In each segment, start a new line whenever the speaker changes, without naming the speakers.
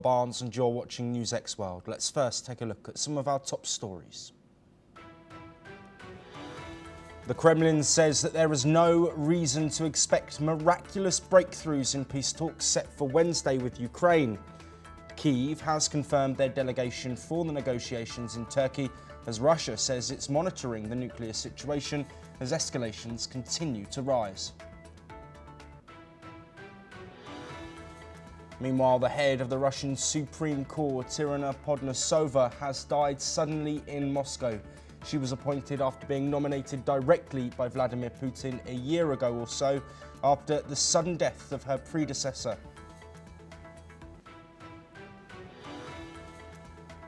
Barnes and you're watching NewsX World. Let's first take a look at some of our top stories. The Kremlin says that there is no reason to expect miraculous breakthroughs in peace talks set for Wednesday with Ukraine. Kyiv has confirmed their delegation for the negotiations in Turkey, as Russia says it's monitoring the nuclear situation as escalations continue to rise. Meanwhile, the head of the Russian Supreme Court, Irina Podnosova, has died suddenly in Moscow. She was appointed after being nominated directly by Vladimir Putin a year ago or so, after the sudden death of her predecessor.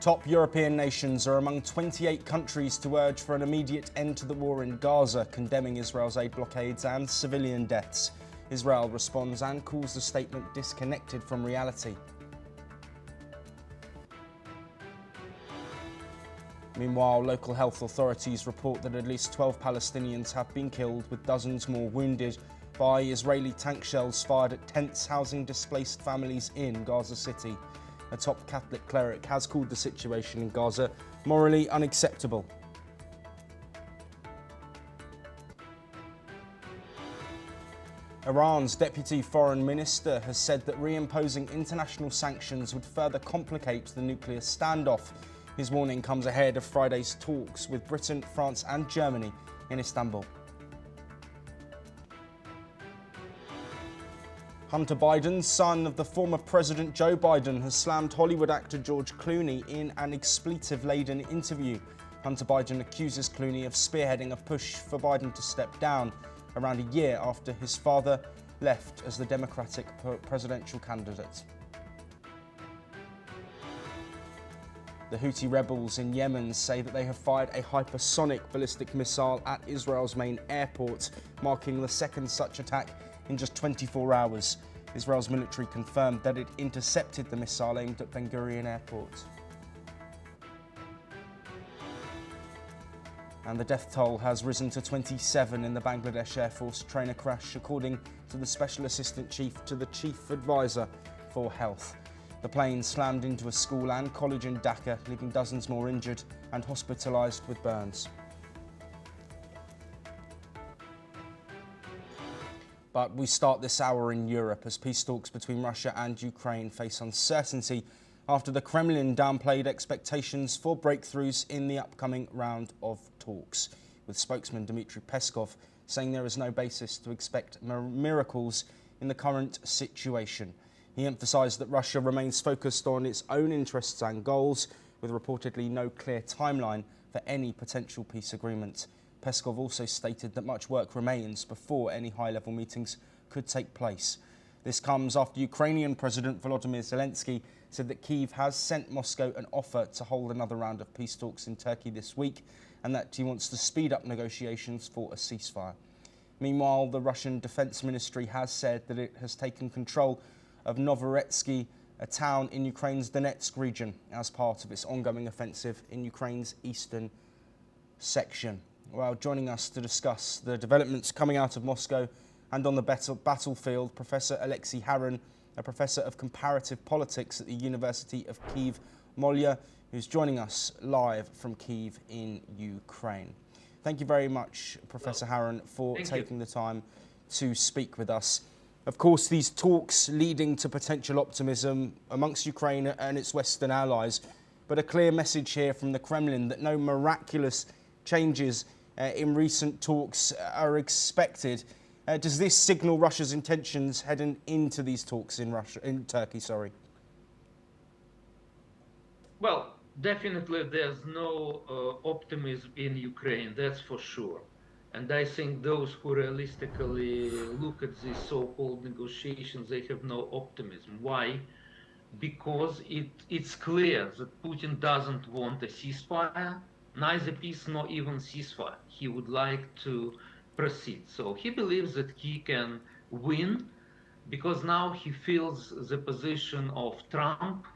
Top European nations are among 28 countries to urge for an immediate end to the war in Gaza, condemning Israel's aid blockades and civilian deaths. Israel responds and calls the statement disconnected from reality. Meanwhile, local health authorities report that at least 12 Palestinians have been killed, with dozens more wounded by Israeli tank shells fired at tents housing displaced families in Gaza City. A top Catholic cleric has called the situation in Gaza morally unacceptable. Iran's deputy foreign minister has said that reimposing international sanctions would further complicate the nuclear standoff. His warning comes ahead of Friday's talks with Britain, France and Germany in Istanbul. Hunter Biden, son of the former President Joe Biden, has slammed Hollywood actor George Clooney in an expletive-laden interview. Hunter Biden accuses Clooney of spearheading a push for Biden to step down, around a year after his father left as the Democratic presidential candidate. The Houthi rebels in Yemen say that they have fired a hypersonic ballistic missile at Israel's main airport, marking the second such attack in just 24 hours. Israel's military confirmed that it intercepted the missile aimed at Ben Gurion Airport. And the death toll has risen to 27 in the Bangladesh Air Force trainer crash, according to the Special Assistant Chief to the Chief Advisor for Health. The plane slammed into a school and college in Dhaka, leaving dozens more injured and hospitalised with burns. But we start this hour in Europe as peace talks between Russia and Ukraine face uncertainty after the Kremlin downplayed expectations for breakthroughs in the upcoming round of talks, with spokesman Dmitry Peskov saying there is no basis to expect miracles in the current situation. He emphasised that Russia remains focused on its own interests and goals, with reportedly no clear timeline for any potential peace agreement. Peskov also stated that much work remains before any high-level meetings could take place. This comes after Ukrainian President Volodymyr Zelensky said that Kyiv has sent Moscow an offer to hold another round of peace talks in Turkey this week, and that he wants to speed up negotiations for a ceasefire. Meanwhile, the Russian Defense Ministry has said that it has taken control of Novoretsky, a town in Ukraine's Donetsk region, as part of its ongoing offensive in Ukraine's eastern section. Well, joining us to discuss the developments coming out of Moscow and on the battlefield, Professor Alexei Haran, a professor of comparative politics at the University of Kyiv, Molya, who's joining us live from Kyiv in Ukraine. Thank you very much, Professor Haran, for taking the time to speak with us. Of course, these talks leading to potential optimism amongst Ukraine and its Western allies, but a clear message here from the Kremlin that no miraculous changes in recent talks are expected. Does this signal Russia's intentions heading into these talks in Turkey?
Well, definitely there's no optimism in Ukraine, that's for sure. And I think those who realistically look at these so-called negotiations, they have no optimism. Why? Because it's clear that Putin doesn't want a ceasefire, neither peace nor even ceasefire. He would like to proceed. So he believes that he can win because now he feels the position of Trump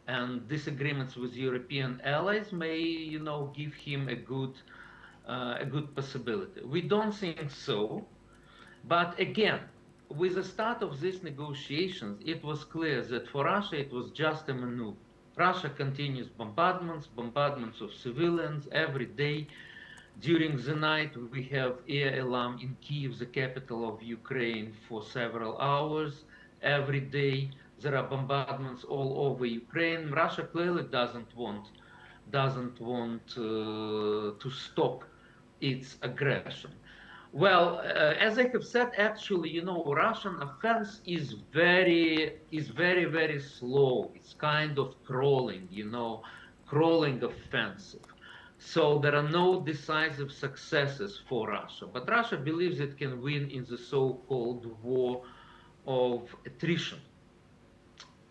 and disagreements with European allies may, give him a good possibility. We don't think so. But again, with the start of these negotiations, it was clear that for Russia it was just a maneuver. Russia continues bombardments of civilians every day. During the night, we have air alarm in Kiev, the capital of Ukraine, for several hours. Every day, there are bombardments all over Ukraine. Russia clearly doesn't want to stop its aggression. Well, as I have said, actually, Russian offense is very, very slow. It's kind of crawling offensive. So there are no decisive successes for Russia. But Russia believes it can win in the so-called war of attrition.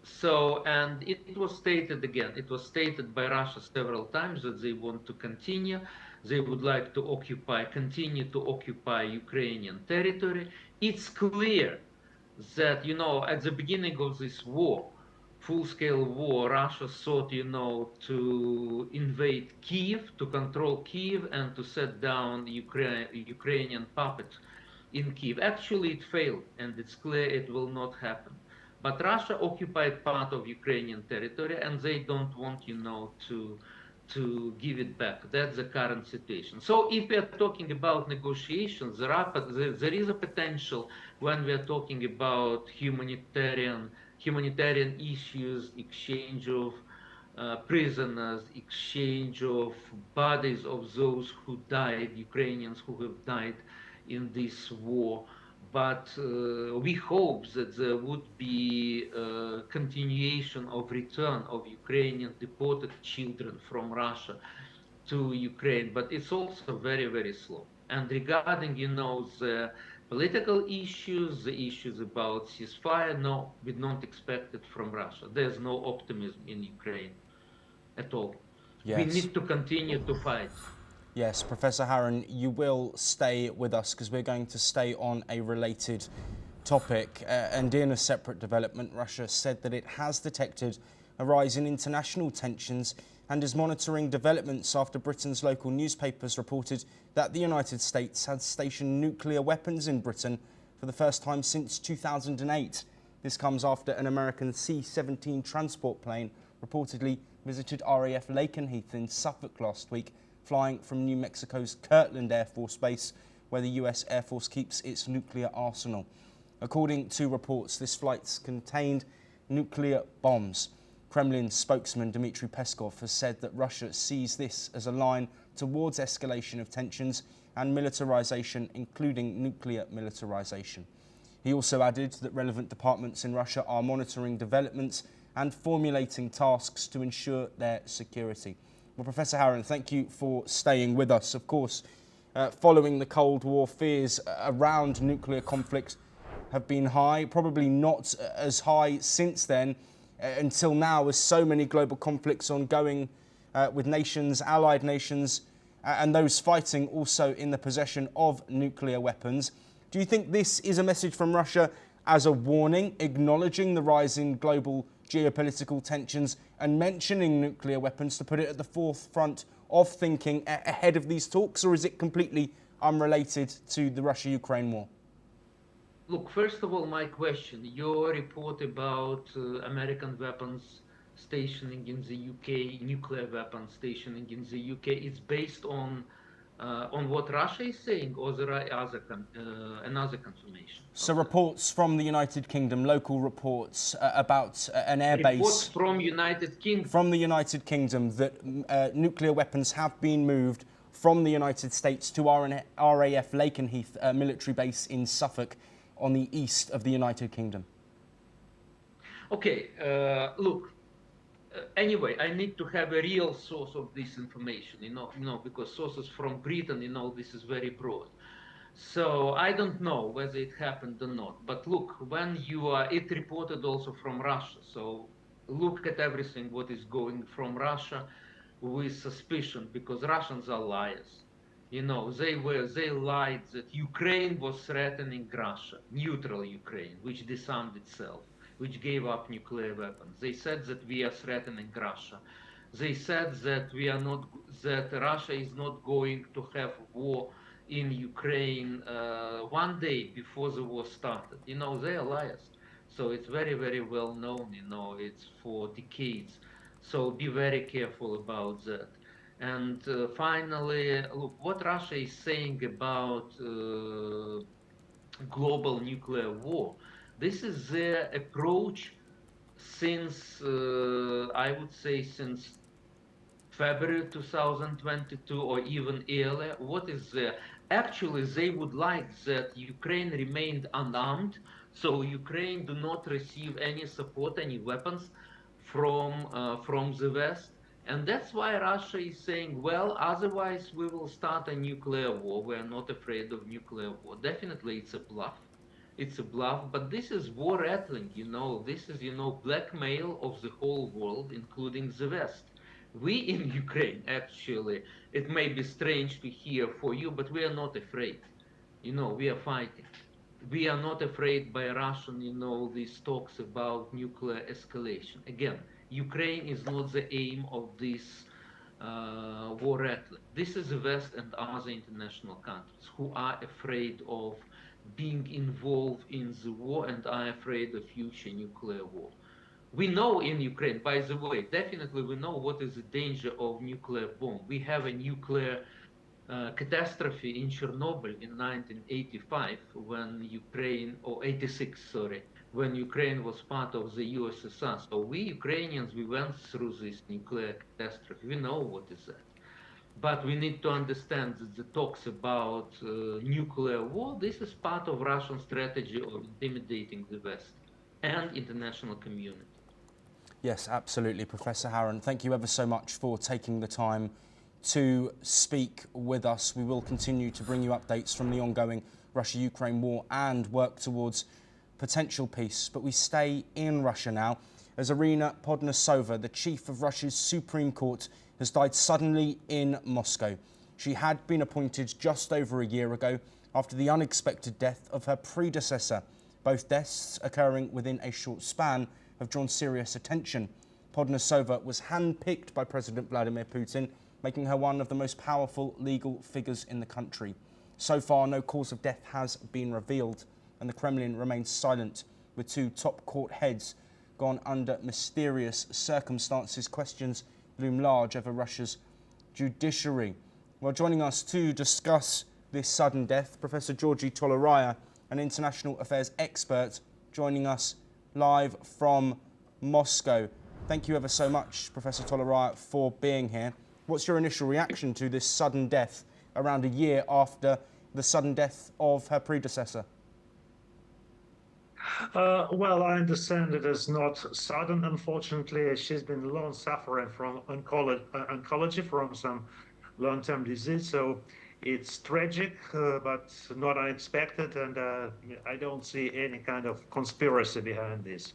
So, and it was stated again, it was stated by Russia several times that they want to continue. They would like to continue to occupy Ukrainian territory. It's clear that, at the beginning of this war, full-scale war, Russia sought, to invade Kiev, to control Kiev, and to set down Ukrainian puppet in Kiev. Actually, it failed, and it's clear it will not happen. But Russia occupied part of Ukrainian territory, and they don't want, to give it back. That's the current situation. So if we are talking about negotiations, there is a potential when we are talking about humanitarian issues, exchange of prisoners, exchange of bodies of those who died, Ukrainians who have died in this war. But we hope that there would be a continuation of return of Ukrainian deported children from Russia to Ukraine. But it's also very, very slow. And regarding, the political issues, the issues about ceasefire, no, we don't expect it from Russia. There's no optimism in Ukraine at all. We
Yes.
need to continue to fight.
Yes, Professor Harron, you will stay with us because we're going to stay on a related topic. And in a separate development, Russia said that it has detected a rise in international tensions and is monitoring developments after Britain's local newspapers reported that the United States had stationed nuclear weapons in Britain for the first time since 2008. This comes after an American C-17 transport plane reportedly visited RAF Lakenheath in Suffolk last week, flying from New Mexico's Kirtland Air Force Base, where the US Air Force keeps its nuclear arsenal. According to reports, this flight contained nuclear bombs. Kremlin spokesman Dmitry Peskov has said that Russia sees this as a line towards escalation of tensions and militarization, including nuclear militarization. He also added that relevant departments in Russia are monitoring developments and formulating tasks to ensure their security. Well, Professor Harron, thank you for staying with us. Of course, following the Cold War, fears around nuclear conflict have been high, probably not as high since then, until now, as so many global conflicts ongoing with nations, allied nations, and those fighting also in the possession of nuclear weapons. Do you think this is a message from Russia as a warning, acknowledging the rise in global geopolitical tensions and mentioning nuclear weapons to put it at the forefront of thinking ahead of these talks, or is it completely unrelated to the Russia-Ukraine war?
Look, first of all, my question, your report about American weapons stationing in the UK, nuclear weapons stationing in the UK, is based on what Russia is saying, or there are another confirmation?
So reports from the United Kingdom, local reports about an airbase.
Reports from United Kingdom.
From the United Kingdom that nuclear weapons have been moved from the United States to RAF Lakenheath military base in Suffolk on the east of the United Kingdom.
Okay, look. Anyway, I need to have a real source of this information, because sources from Britain, this is very broad. So I don't know whether it happened or not. But look, it reported also from Russia. So look at everything what is going from Russia with suspicion, because Russians are liars. They lied that Ukraine was threatening Russia, neutral Ukraine, which disarmed itself, which gave up nuclear weapons. They said that we are threatening Russia. They said that Russia is not going to have war in Ukraine one day before the war started. You know, they are liars. So it's very, very well known, you know, it's for decades. So be very careful about that. And finally, look, what Russia is saying about global nuclear war, this is their approach since, I would say, since February 2022 or even earlier. What is there? Actually, they would like that Ukraine remained unarmed, so Ukraine do not receive any support, any weapons from the West. And that's why Russia is saying, well, otherwise we will start a nuclear war. We are not afraid of nuclear war. Definitely, it's a bluff. It's a bluff, but this is war rattling, you know. This is, you know, blackmail of the whole world, including the West. We in Ukraine, actually, it may be strange to hear for you, but we are not afraid. You know, we are fighting. We are not afraid by Russian, you know, these talks about nuclear escalation. Again, Ukraine is not the aim of this war rattling. This is the West and other international countries who are afraid of being involved in the war and are afraid of future nuclear war. We know in Ukraine, by the way, definitely we know what is the danger of nuclear bomb. We have a nuclear catastrophe in Chernobyl in 1985 when Ukraine, or 86, sorry, when Ukraine was part of the USSR. So we Ukrainians, we went through this nuclear catastrophe. We know what is that. But we need to understand that the talks about nuclear war, this is part of Russian strategy of intimidating the West and international community.
Yes, absolutely, Professor Harron. Thank you ever so much for taking the time to speak with us. We will continue to bring you updates from the ongoing Russia-Ukraine war and work towards potential peace. But we stay in Russia now, as Irina Podnosova, the chief of Russia's Supreme Court, has died suddenly in Moscow. She had been appointed just over a year ago after the unexpected death of her predecessor. Both deaths occurring within a short span have drawn serious attention. Podnosova was handpicked by President Vladimir Putin, making her one of the most powerful legal figures in the country. So far, no cause of death has been revealed, and the Kremlin remains silent, with two top court heads gone under mysterious circumstances. Questions loom large over Russia's judiciary. Well, joining us to discuss this sudden death, Professor Georgi Toleraya, an international affairs expert, joining us live from Moscow. Thank you ever so much, Professor Toleraya, for being here. What's your initial reaction to this sudden death around a year after the sudden death of her predecessor?
Well, I understand it is not sudden, unfortunately. She's been long suffering from oncology from some long-term disease, so it's tragic, but not unexpected, and I don't see any kind of conspiracy behind this.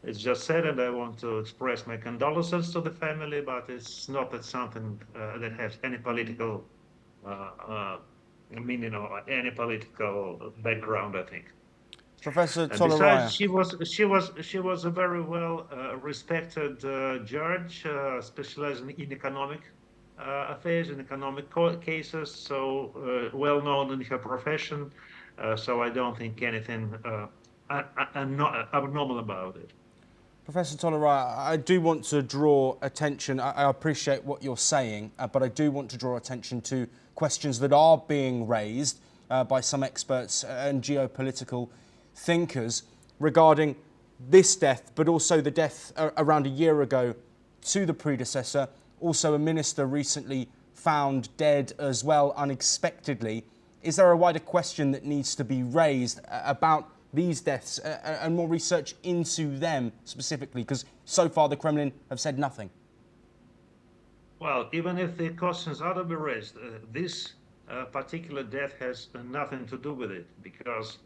It's just sad, and I want to express my condolences to the family, but it's not that something that has any political meaning or any political background, I think.
Professor
And
Toleraya.
besides, she was a very well respected judge, specializing in economic affairs, in economic cases, so well known in her profession. So I don't think anything abnormal about it.
Professor Toleraya, I do want to draw attention, I appreciate what you're saying, but I do want to draw attention to questions that are being raised by some experts and geopolitical thinkers regarding this death, but also the death around a year ago to the predecessor. Also, a minister recently found dead as well, unexpectedly. Is there a wider question that needs to be raised about these deaths and more research into them specifically? Because so far the Kremlin have said nothing.
Well, even if the questions are to be raised, this particular death has nothing to do with it, because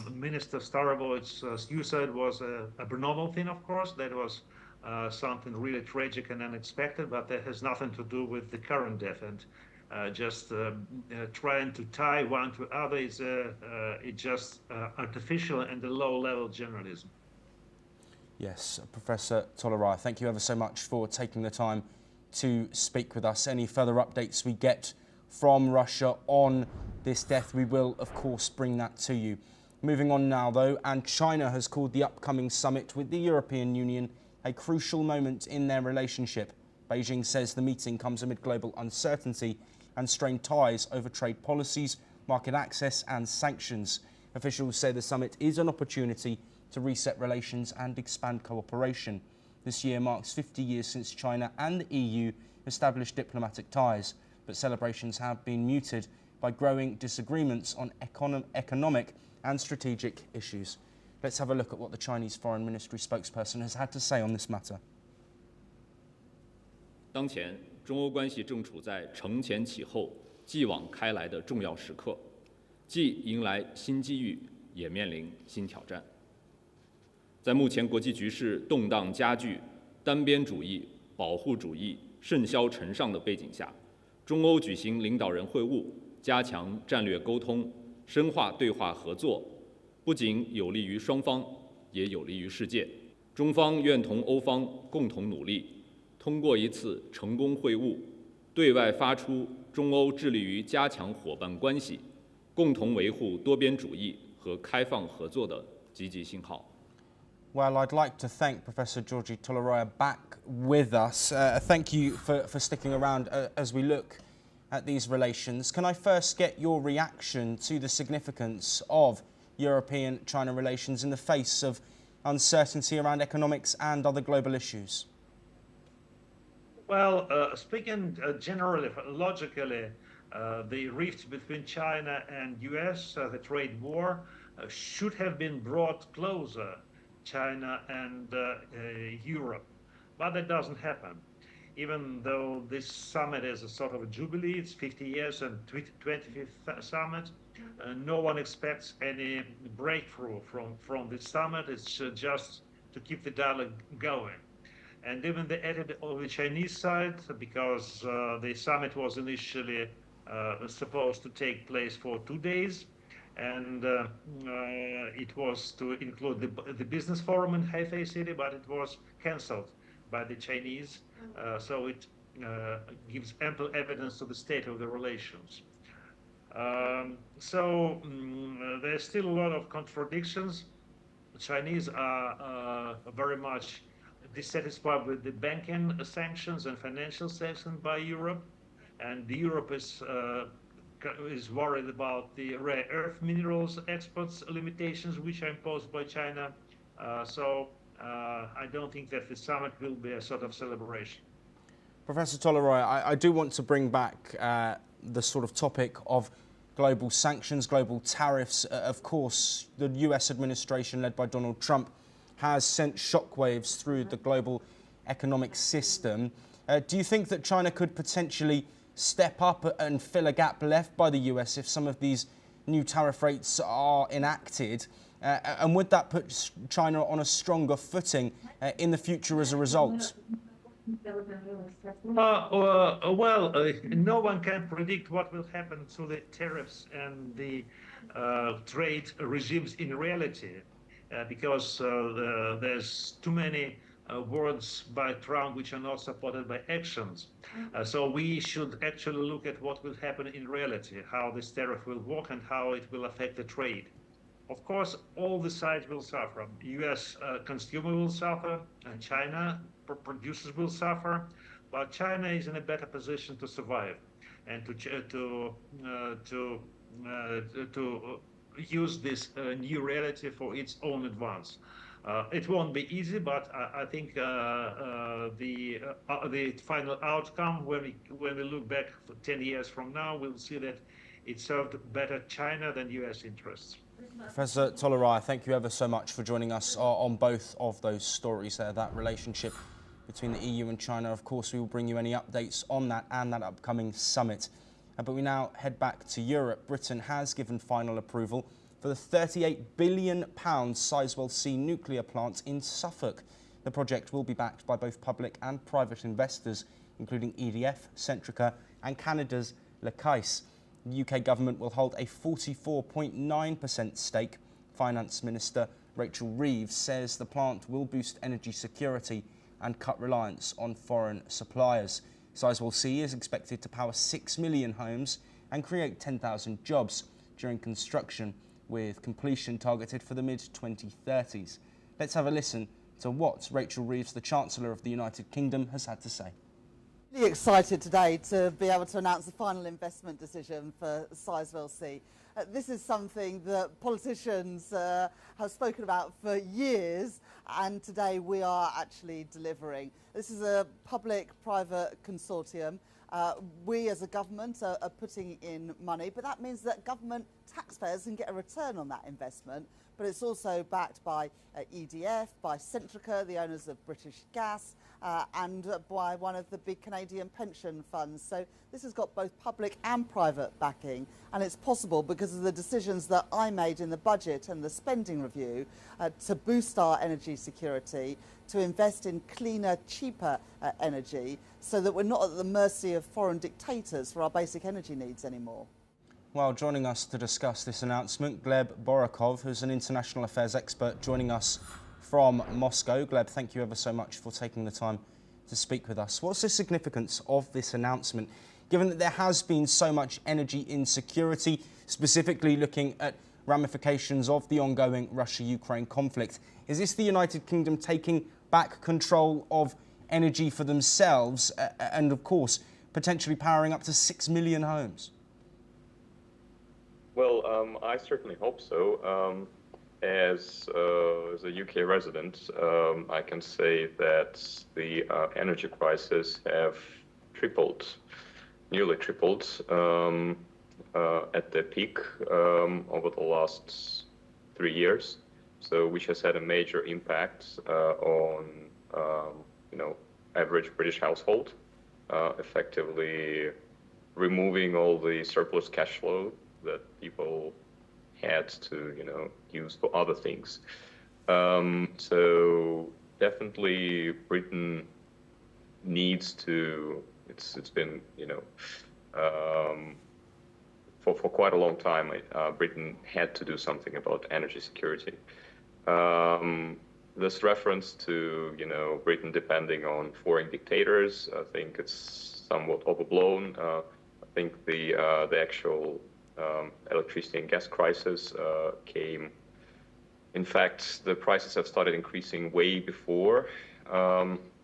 Minister Starovoy's suicide was an abnormal thing, of course. That was something really tragic and unexpected, but that has nothing to do with the current death. And just trying to tie one to other is it's just artificial and a low-level journalism.
Yes, Professor Toleraya, thank you ever so much for taking the time to speak with us. Any further updates we get from Russia on this death. We will, of course, bring that to you. Moving on now, though, and China has called the upcoming summit with the European Union a crucial moment in their relationship. Beijing says the meeting comes amid global uncertainty and strained ties over trade policies, market access and sanctions. Officials say the summit is an opportunity to reset relations and expand cooperation. This year marks 50 years since China and the EU established diplomatic ties, but celebrations have been muted by growing disagreements on economic and strategic issues. Let's have a look at what the Chinese Foreign Ministry spokesperson has had to say on this matter.
当前，中欧关系正处在承前启后、继往开来的重要时刻，既迎来新机遇，也面临新挑战。在目前国际局势动荡加剧、单边主义、保护主义甚嚣尘上的背景下，中欧举行领导人会晤，加强战略沟通，深化对话合作，不仅有利于双方，也有利于世界。中方愿同欧方共同努力，通过一次成功会晤，对外发出中欧致力于加强伙伴关系、共同维护多边主义和开放合作的积极信号。
Well, I'd like to thank Professor Georgi Toloroya back with us. Thank you for sticking around as we look at these relations. Can I first get your reaction to the significance of European-China relations in the face of uncertainty around economics and other global issues?
Well, speaking generally, logically, the rift between China and US, the trade war, should have been brought closer, China and Europe. But that doesn't happen. Even though this summit is a sort of a jubilee, it's 50 years and 25th summit, no one expects any breakthrough from this summit. It's just to keep the dialogue going. And even the attitude of the Chinese side, because the summit was initially supposed to take place for 2 days, and it was to include the business forum in Hefei City, but it was cancelled by the Chinese. So it gives ample evidence to the state of the relations. There's still a lot of contradictions. The Chinese are very much dissatisfied with the banking sanctions and financial sanctions by Europe, and Europe is worried about the rare earth minerals exports limitations which are imposed by China. I don't think that the summit will be a sort of celebration.
Professor Toloroya, I do want to bring back the sort of topic of global sanctions, global tariffs. Of course, the US administration led by Donald Trump has sent shockwaves through the global economic system. Do you think that China could potentially step up and fill a gap left by the US if some of these new tariff rates are enacted? And would that put China on a stronger footing in the future as a result?
No one can predict what will happen to the tariffs and the trade regimes in reality, because there's too many words by Trump which are not supported by actions. So we should actually look at what will happen in reality, how this tariff will work and how it will affect the trade. Of course, all the sides will suffer. US consumer will suffer, and China producers will suffer, but China is in a better position to survive and to use this new reality for its own advance. It won't be easy, but I think the final outcome, when we look back for 10 years from now, we'll see that it served better China than US interests.
Professor Toloroya, thank you ever so much for joining us on both of those stories there, that relationship between the EU and China. Of course, we will bring you any updates on that and that upcoming summit. But we now head back to Europe. Britain has given final approval for the £38 billion Sizewell C nuclear plant in Suffolk. The project will be backed by both public and private investors, including EDF, Centrica and Canada's Le Cais. The UK government will hold a 44.9% stake. Finance Minister Rachel Reeves says the plant will boost energy security and cut reliance on foreign suppliers. Sizewell C is expected to power 6 million homes and create 10,000 jobs during construction, with completion targeted for the mid-2030s. Let's have a listen to what Rachel Reeves, the Chancellor of the United Kingdom, has had to say.
Really excited today to be able to announce the final investment decision for Sizewell C. This is something that politicians have spoken about for years, and today we are actually delivering. This is a public-private consortium. We as a government are putting in money, but that means that government taxpayers can get a return on that investment. But it's also backed by EDF, by Centrica, the owners of British Gas, and by one of the big Canadian pension funds. So this has got both public and private backing, and it's possible because of the decisions that I made in the budget and the spending review to boost our energy security, to invest in cleaner, cheaper energy, so that we're not at the mercy of foreign dictators for our basic energy needs anymore.
Well, joining us to discuss this announcement, Gleb Borakov, who's an international affairs expert, joining us from Moscow. Gleb, thank you ever so much for taking the time to speak with us. What's the significance of this announcement, given that there has been so much energy insecurity, specifically looking at ramifications of the ongoing Russia-Ukraine conflict? Is this the United Kingdom taking back control of energy for themselves and, of course, potentially powering up to 6 million homes?
Well, I certainly hope so. As a UK resident, I can say that the energy prices have tripled, nearly tripled, at their peak over the last 3 years. So, which has had a major impact on, average British household, effectively removing all the surplus cash flow that people had to, use for other things. So definitely Britain needs to, it's been, for quite a long time, Britain had to do something about energy security. This reference to, Britain depending on foreign dictators, I think it's somewhat overblown. I think the actual electricity and gas crisis came. In fact, the prices have started increasing way before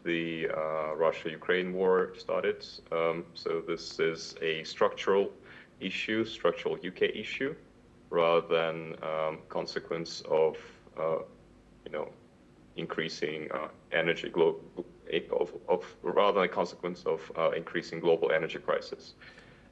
the Russia-Ukraine war started. So this is a structural issue, structural UK issue, rather than consequence of increasing energy rather than a consequence of increasing global energy crisis.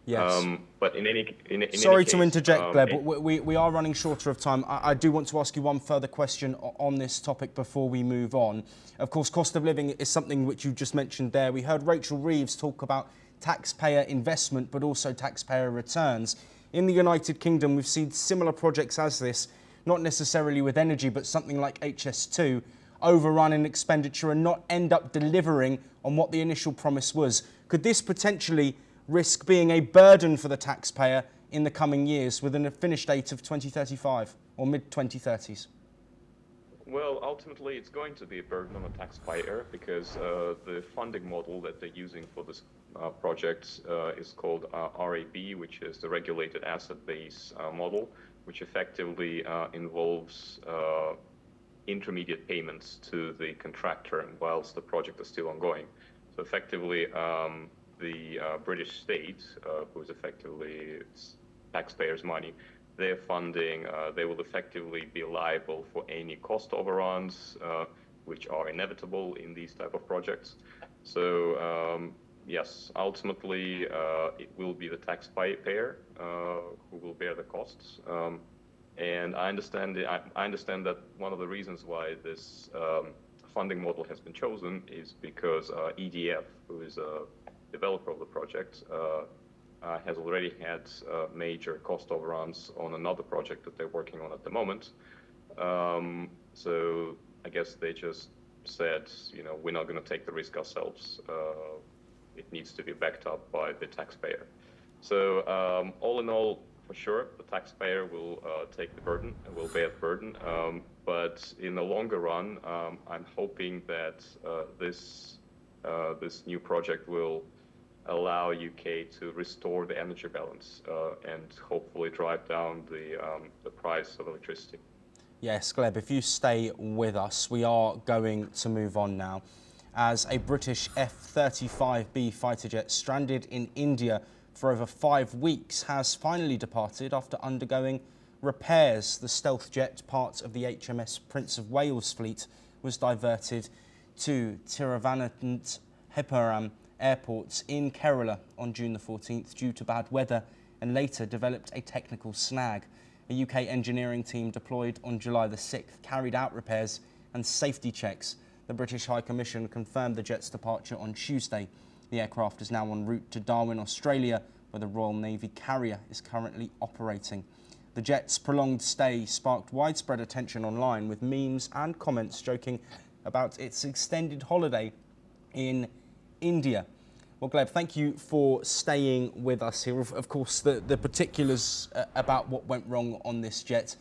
Yes.
But in any
Sorry
case,
to interject, Gleb, but we are running shorter of time. I do want to ask you one further question on this topic before we move on. Of course, cost of living is something which you just mentioned there. We heard Rachel Reeves talk about taxpayer investment, but also taxpayer returns. In the United Kingdom, we've seen similar projects as this, not necessarily with energy, but something like HS2, overrun in expenditure and not end up delivering on what the initial promise was. Could this potentially risk being a burden for the taxpayer in the coming years within a finish date of 2035 or mid-2030s?
Well, ultimately, it's going to be a burden on the taxpayer because the funding model that they're using for this project is called RAB, which is the Regulated Asset Base model, which effectively involves intermediate payments to the contractor whilst the project is still ongoing. So effectively, the British state, who is effectively taxpayers' money, their funding, they will effectively be liable for any cost overruns, which are inevitable in these type of projects. So yes, ultimately it will be the taxpayer who will bear the costs. And I understand that one of the reasons why this funding model has been chosen is because EDF, who is a developer of the project, has already had major cost overruns on another project that they're working on at the moment. So I guess they just said, we're not going to take the risk ourselves. It needs to be backed up by the taxpayer. So all in all, for sure, the taxpayer will take the burden and will bear the burden. But in the longer run, I'm hoping that this new project will allow UK to restore the energy balance and hopefully drive down the price of electricity.
Yes, Gleb, if you stay with us, we are going to move on now, as a British F-35B fighter jet stranded in India for over 5 weeks has finally departed after undergoing repairs. The stealth jet, part of the HMS Prince of Wales fleet, was diverted to Thiruvananthapuram Airport in Kerala on June the 14th due to bad weather, and later developed a technical snag. A UK engineering team deployed on July the 6th carried out repairs and safety checks. The British High Commission confirmed the jet's departure on Tuesday. The aircraft is now en route to Darwin, Australia, where the Royal Navy carrier is currently operating. The jet's prolonged stay sparked widespread attention online, with memes and comments joking about its extended holiday in India. Well, Gleb, thank you for staying with us here. Of course, the particulars about what went wrong on this jet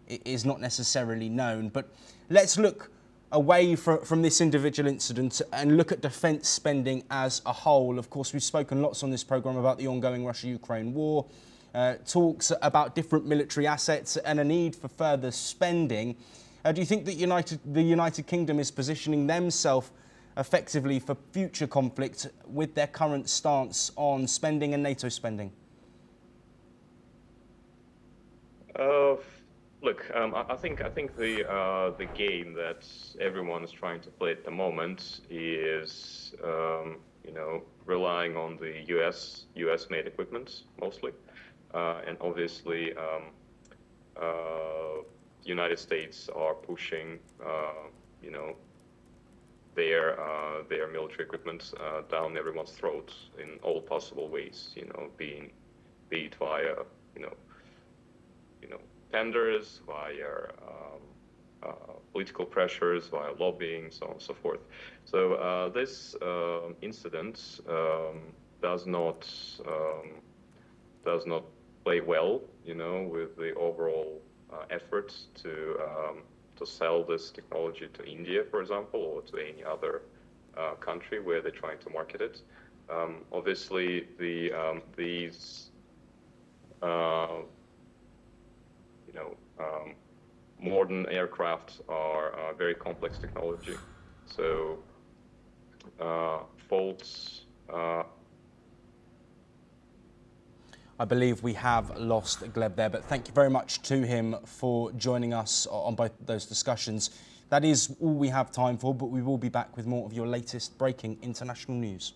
is not necessarily known, but let's look away from this individual incident and look at defence spending as a whole. Of course, we've spoken lots on this programme about the ongoing Russia-Ukraine war, talks about different military assets and a need for further spending. Do you think that the United Kingdom is positioning themselves effectively for future conflict with their current stance on spending and NATO spending?
Look, I think the game that everyone is trying to play at the moment is relying on the US made equipment mostly, and obviously United States are pushing their military equipment down everyone's throat in all possible ways, be it via tenders, via political pressures, via lobbying, so on and so forth. So this incident does not play well, with the overall efforts to sell this technology to India, for example, or to any other country where they're trying to market it. Obviously, these modern aircraft are very complex technology, so faults.
I believe we have lost Gleb there, but thank you very much to him for joining us on both those discussions. That is all we have time for, but we will be back with more of your latest breaking international news.